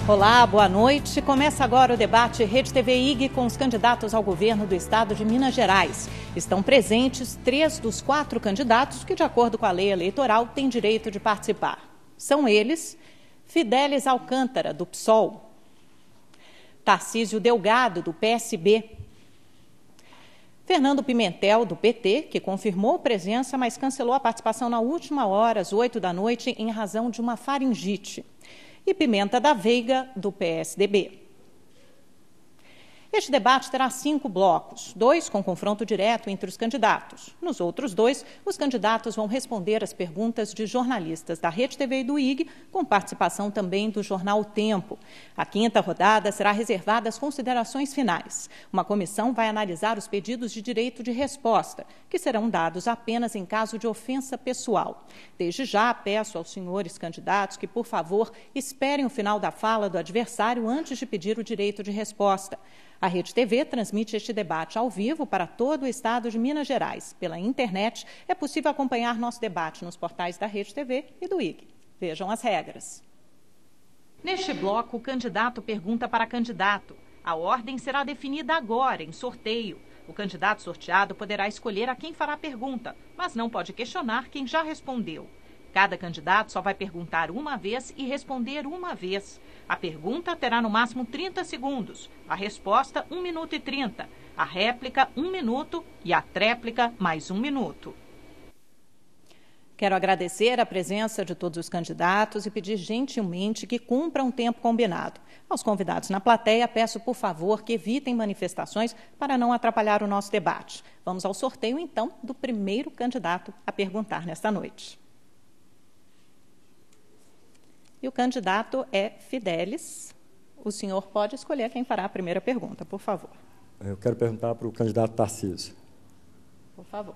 Olá, boa noite. Começa agora o debate Rede TV IG com os candidatos ao governo do estado de Minas Gerais. Estão presentes 3 dos 4 candidatos que, de acordo com a lei eleitoral, têm direito de participar. São eles: Fidelis Alcântara, do PSOL, Tarcísio Delgado, do PSB, Fernando Pimentel, do PT, que confirmou presença, mas cancelou a participação na última hora, às 8 da noite, em razão de uma faringite, e Pimenta da Veiga, do PSDB. Este debate terá 5 blocos, 2 com confronto direto entre os candidatos. Nos outros 2, os candidatos vão responder às perguntas de jornalistas da Rede TV e do IG, com participação também do jornal O Tempo. A 5ª rodada será reservada às considerações finais. Uma comissão vai analisar os pedidos de direito de resposta, que serão dados apenas em caso de ofensa pessoal. Desde já, peço aos senhores candidatos que, por favor, esperem o final da fala do adversário antes de pedir o direito de resposta. A Rede TV transmite este debate ao vivo para todo o estado de Minas Gerais. Pela internet, é possível acompanhar nosso debate nos portais da Rede TV e do IG. Vejam as regras. Neste bloco, o candidato pergunta para candidato. A ordem será definida agora, em sorteio. O candidato sorteado poderá escolher a quem fará a pergunta, mas não pode questionar quem já respondeu. Cada candidato só vai perguntar uma vez e responder uma vez. A pergunta terá no máximo 30 segundos, a resposta 1 minuto e 30, a réplica 1 minuto e a tréplica mais 1 minuto. Quero agradecer a presença de todos os candidatos e pedir gentilmente que cumpram o tempo combinado. Aos convidados na plateia, peço, por favor, que evitem manifestações para não atrapalhar o nosso debate. Vamos ao sorteio, então, do primeiro candidato a perguntar nesta noite. E o candidato é Fidelis. O senhor pode escolher quem fará a primeira pergunta, por favor. Eu quero perguntar para o candidato Tarcísio. Por favor.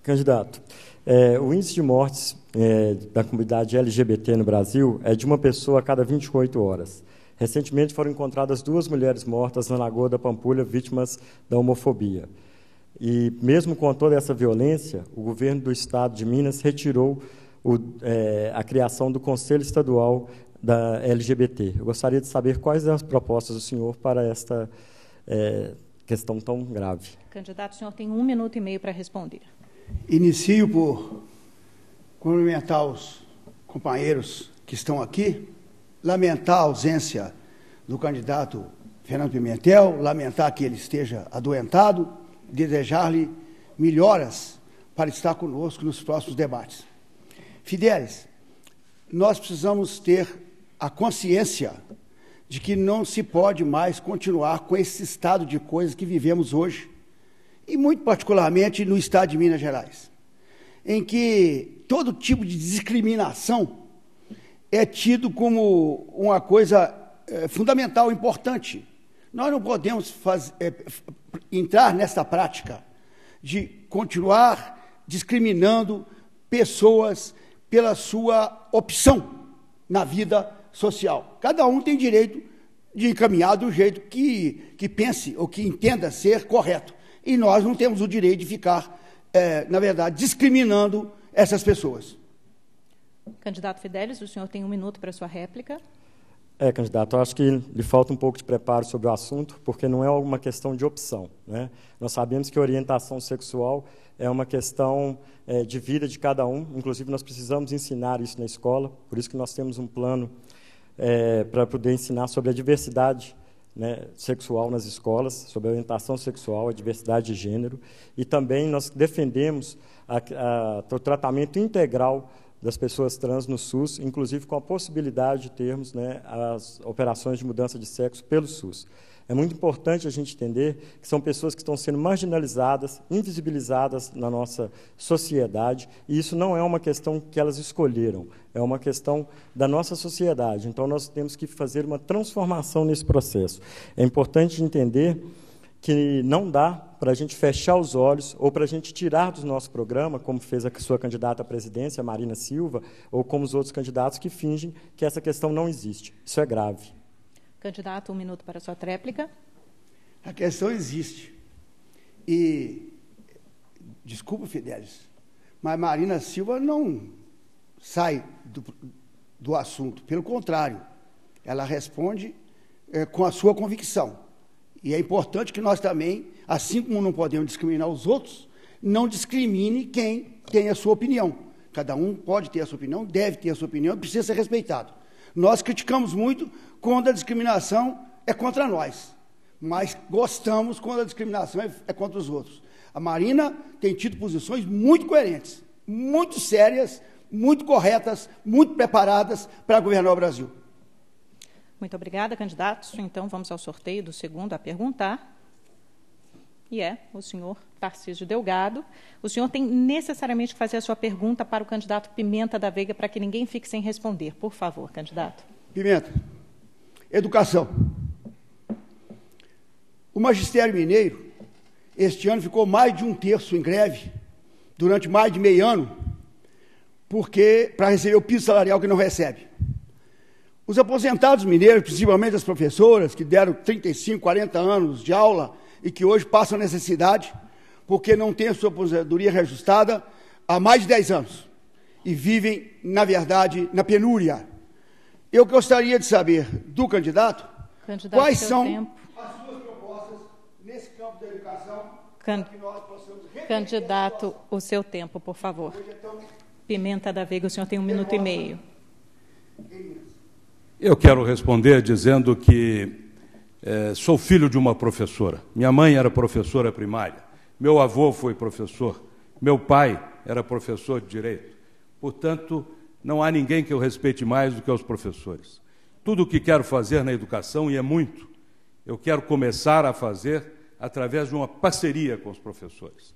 Candidato, o índice de mortes da comunidade LGBT no Brasil é de uma pessoa a cada 28 horas. Recentemente foram encontradas 2 mulheres mortas na Lagoa da Pampulha, vítimas da homofobia. E, mesmo com toda essa violência, o governo do estado de Minas retirou a criação do Conselho Estadual da LGBT. Eu gostaria de saber quais as propostas do senhor para esta questão tão grave. Candidato, o senhor tem 1 minuto e meio para responder. Inicio por cumprimentar os companheiros que estão aqui, lamentar a ausência do candidato Fernando Pimentel, lamentar que ele esteja adoentado, desejar-lhe melhoras para estar conosco nos próximos debates. Fidelis, nós precisamos ter a consciência de que não se pode mais continuar com esse estado de coisas que vivemos hoje, e muito particularmente no estado de Minas Gerais, em que todo tipo de discriminação é tido como uma coisa fundamental, importante. Nós não podemos entrar nessa prática de continuar discriminando pessoas pela sua opção na vida social. Cada um tem direito de encaminhar do jeito que pense ou que entenda ser correto. E nós não temos o direito de ficar, na verdade, discriminando essas pessoas. Candidato Fidelis, o senhor tem 1 minuto para a sua réplica. Candidato, eu acho que lhe falta um pouco de preparo sobre o assunto, porque não é uma questão de opção, né? Nós sabemos que a orientação sexual é uma questão de vida de cada um, inclusive nós precisamos ensinar isso na escola, por isso que nós temos um plano para poder ensinar sobre a diversidade, né, sexual nas escolas, sobre a orientação sexual, a diversidade de gênero, e também nós defendemos o tratamento integral das pessoas trans no SUS, inclusive com a possibilidade de termos, né, as operações de mudança de sexo pelo SUS. É muito importante a gente entender que são pessoas que estão sendo marginalizadas, invisibilizadas na nossa sociedade, e isso não é uma questão que elas escolheram, é uma questão da nossa sociedade. Então, nós temos que fazer uma transformação nesse processo. É importante entender que não dá para a gente fechar os olhos ou para a gente tirar do nosso programa, como fez a sua candidata à presidência, Marina Silva, ou como os outros candidatos que fingem que essa questão não existe. Isso é grave. Candidato, 1 minuto para a sua tréplica. A questão existe. E, desculpa, Fidelis, mas Marina Silva não sai do assunto. Pelo contrário, ela responde com a sua convicção. E é importante que nós também, assim como não podemos discriminar os outros, não discrimine quem tem a sua opinião. Cada um pode ter a sua opinião, deve ter a sua opinião, precisa ser respeitado. Nós criticamos muito quando a discriminação é contra nós, mas gostamos quando a discriminação é contra os outros. A Marina tem tido posições muito coerentes, muito sérias, muito corretas, muito preparadas para governar o Brasil. Muito obrigada, candidatos. Então, vamos ao sorteio do segundo a perguntar. E é o senhor Tarcísio Delgado. O senhor tem necessariamente que fazer a sua pergunta para o candidato Pimenta da Veiga, para que ninguém fique sem responder. Por favor, candidato. Pimenta, educação. O magistério mineiro, este ano, ficou mais de 1/3 em greve, durante mais de meio ano, para receber o piso salarial que não recebe. Os aposentados mineiros, principalmente as professoras, que deram 35, 40 anos de aula e que hoje passam necessidade, porque não têm a sua aposentadoria reajustada há mais de 10 anos e vivem, na verdade, na penúria. Eu gostaria de saber do candidato quais são as suas propostas nesse campo da educação para que nós possamos reverter. Candidato, o seu tempo, por favor. Pimenta da Veiga, o senhor tem 1 minuto e meio. Eu quero responder dizendo que sou filho de uma professora. Minha mãe era professora primária, meu avô foi professor, meu pai era professor de Direito. Portanto, não há ninguém que eu respeite mais do que os professores. Tudo o que quero fazer na educação, e é muito, eu quero começar a fazer através de uma parceria com os professores.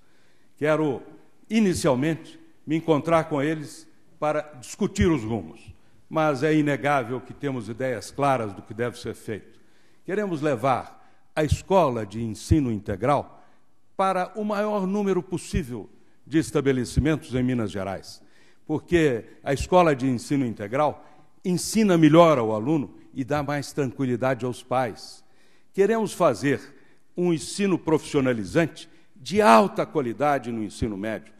Quero, inicialmente, me encontrar com eles para discutir os rumos, mas é inegável que temos ideias claras do que deve ser feito. Queremos levar a escola de ensino integral para o maior número possível de estabelecimentos em Minas Gerais, porque a escola de ensino integral ensina melhor ao aluno e dá mais tranquilidade aos pais. Queremos fazer um ensino profissionalizante de alta qualidade no ensino médio,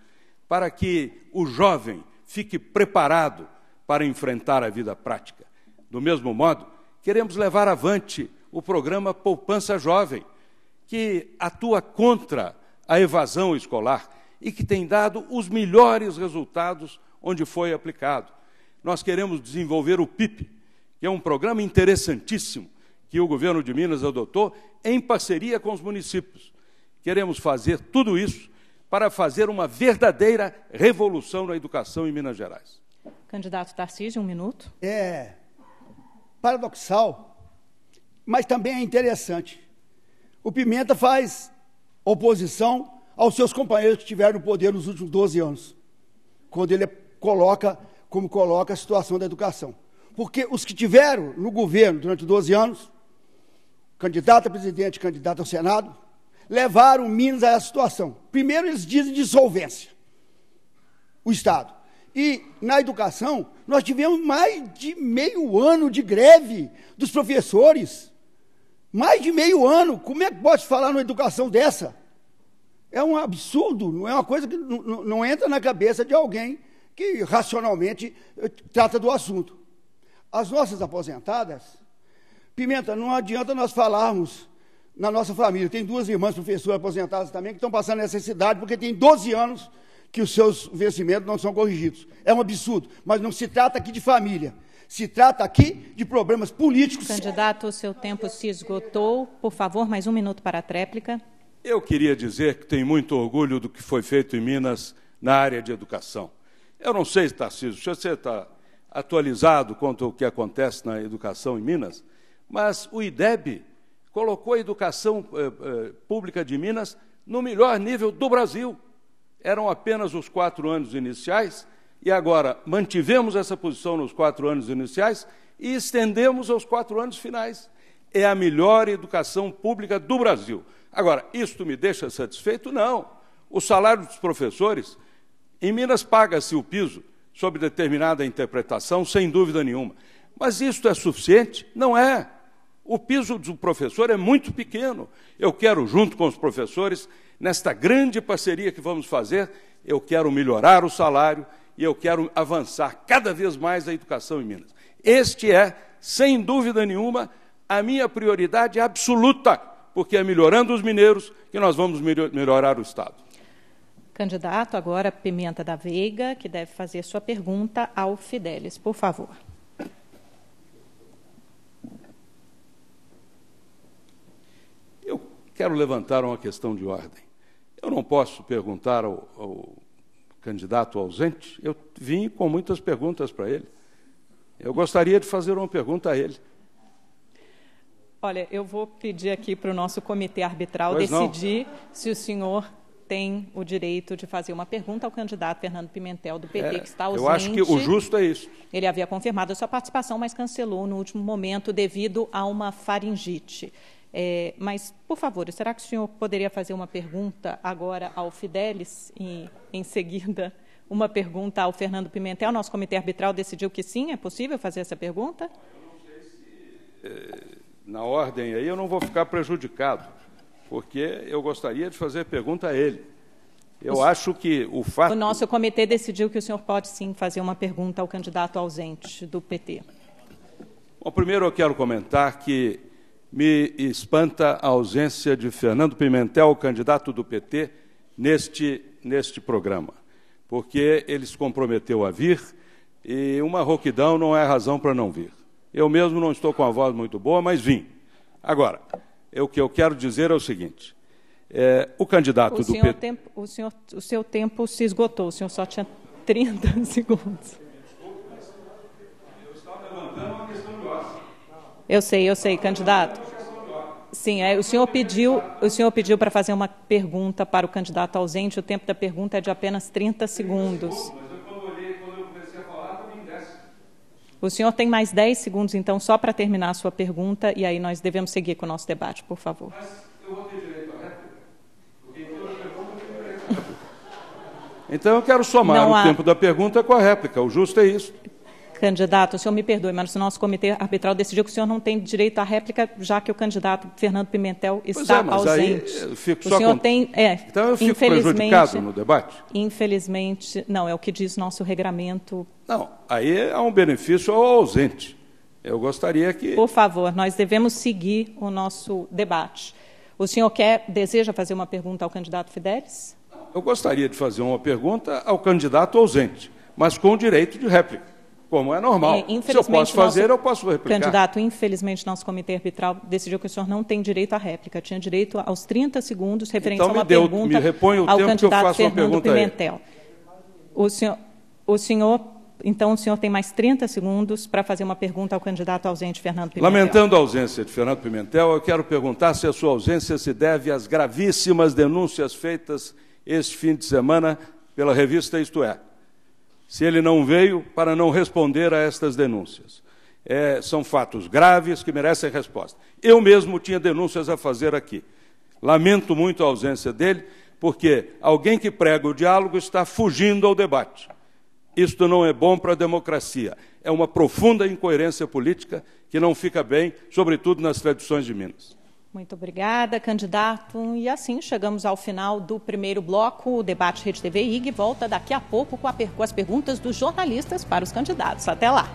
para que o jovem fique preparado para enfrentar a vida prática. Do mesmo modo, queremos levar avante o programa Poupança Jovem, que atua contra a evasão escolar e que tem dado os melhores resultados onde foi aplicado. Nós queremos desenvolver o PIP, que é um programa interessantíssimo que o governo de Minas adotou em parceria com os municípios. Queremos fazer tudo isso para fazer uma verdadeira revolução na educação em Minas Gerais. Candidato Tarcísio, 1 minuto. É paradoxal, mas também é interessante. O Pimenta faz oposição aos seus companheiros que tiveram no poder nos últimos 12 anos, quando ele coloca a situação da educação. Porque os que tiveram no governo durante 12 anos, candidato a presidente, candidato ao Senado, levaram Minas a essa situação. Primeiro, eles dizem dissolvência, o Estado. E, na educação, nós tivemos mais de meio ano de greve dos professores. Mais de meio ano. Como é que pode falar numa educação dessa? É um absurdo, não é uma coisa que não entra na cabeça de alguém que racionalmente trata do assunto. As nossas aposentadas, Pimenta, não adianta nós falarmos na nossa família. Tem 2 irmãs professoras aposentadas também que estão passando necessidade porque tem 12 anos que os seus vencimentos não são corrigidos. É um absurdo, mas não se trata aqui de família. Se trata aqui de problemas políticos. Candidato, o seu tempo se esgotou. Por favor, mais 1 minuto para a tréplica. Eu queria dizer que tenho muito orgulho do que foi feito em Minas na área de educação. Eu não sei, Tarcísio, se você está atualizado quanto ao que acontece na educação em Minas, mas o IDEB colocou a educação pública de Minas no melhor nível do Brasil. Eram apenas os 4 anos iniciais, e agora mantivemos essa posição nos 4 anos iniciais e estendemos aos 4 anos finais. É a melhor educação pública do Brasil. Agora, isto me deixa satisfeito? Não. O salário dos professores, em Minas paga-se o piso sob determinada interpretação, sem dúvida nenhuma. Mas isto é suficiente? Não é. O piso do professor é muito pequeno. Eu quero, junto com os professores, nesta grande parceria que vamos fazer, eu quero melhorar o salário e eu quero avançar cada vez mais a educação em Minas. Este é, sem dúvida nenhuma, a minha prioridade absoluta, porque é melhorando os mineiros que nós vamos melhorar o Estado. Candidato, agora Pimenta da Veiga, que deve fazer sua pergunta ao Fidelis, por favor. Eu quero levantar uma questão de ordem. Eu não posso perguntar ao candidato ausente, eu vim com muitas perguntas para ele. Eu gostaria de fazer uma pergunta a ele. Olha, eu vou pedir aqui para o nosso comitê arbitral decidir se o senhor tem o direito de fazer uma pergunta ao candidato Fernando Pimentel, do PT, que está ausente. Eu acho que o justo é isso. Ele havia confirmado a sua participação, mas cancelou no último momento devido a uma faringite. Mas, por favor, será que o senhor poderia fazer uma pergunta agora ao Fidelis e, em seguida, uma pergunta ao Fernando Pimentel? Nosso comitê arbitral decidiu que sim, é possível fazer essa pergunta? Eu não sei se, na ordem aí, eu não vou ficar prejudicado, porque eu gostaria de fazer pergunta a ele. Eu acho que o fato... O nosso comitê decidiu que o senhor pode, sim, fazer uma pergunta ao candidato ausente do PT. Bom, primeiro eu quero comentar que me espanta a ausência de Fernando Pimentel, candidato do PT, neste programa, porque ele se comprometeu a vir e uma rouquidão não é razão para não vir. Eu mesmo não estou com a voz muito boa, mas vim. Agora, o que eu quero dizer é o seguinte, o candidato do PT... O seu tempo se esgotou, o senhor só tinha 30 segundos. Eu estava levantando uma questão de ordem. Eu sei, candidato. Sim, o senhor pediu para fazer uma pergunta para o candidato ausente, o tempo da pergunta é de apenas 30 segundos. Mas quando eu comecei a falar, eu vim 10. O senhor tem mais 10 segundos, então, só para terminar a sua pergunta, e aí nós devemos seguir com o nosso debate, por favor. Mas eu vou ter direito à réplica? Porque em toda pergunta eu tenho direito à réplica. Então eu quero somar o tempo da pergunta com a réplica, o justo é isso. Candidato, o senhor me perdoe, mas o nosso comitê arbitral decidiu que o senhor não tem direito à réplica, já que o candidato Fernando Pimentel está ausente. Aí eu fico o senhor tem, então eu fico prejudicado no debate? Infelizmente, não, é o que diz nosso regramento. Não, aí há um benefício ao ausente. Eu gostaria que... Por favor, nós devemos seguir o nosso debate. O senhor deseja fazer uma pergunta ao candidato Fidelis? Eu gostaria de fazer uma pergunta ao candidato ausente, mas com direito de réplica. Como é normal. Se eu posso fazer, eu posso replicar. Candidato, infelizmente, nosso comitê arbitral decidiu que o senhor não tem direito à réplica. Tinha direito aos 30 segundos referente então, a uma pergunta ao candidato Fernando Pimentel. Então, o senhor tem mais 30 segundos para fazer uma pergunta ao candidato ausente Fernando Pimentel. Lamentando a ausência de Fernando Pimentel, eu quero perguntar se a sua ausência se deve às gravíssimas denúncias feitas este fim de semana pela revista Isto É. Se ele não veio para não responder a estas denúncias. São fatos graves que merecem resposta. Eu mesmo tinha denúncias a fazer aqui. Lamento muito a ausência dele, porque alguém que prega o diálogo está fugindo ao debate. Isto não é bom para a democracia. É uma profunda incoerência política que não fica bem, sobretudo nas tradições de Minas. Muito obrigada, candidato. E assim chegamos ao final do primeiro bloco. O debate Rede TV IG volta daqui a pouco com as perguntas dos jornalistas para os candidatos. Até lá.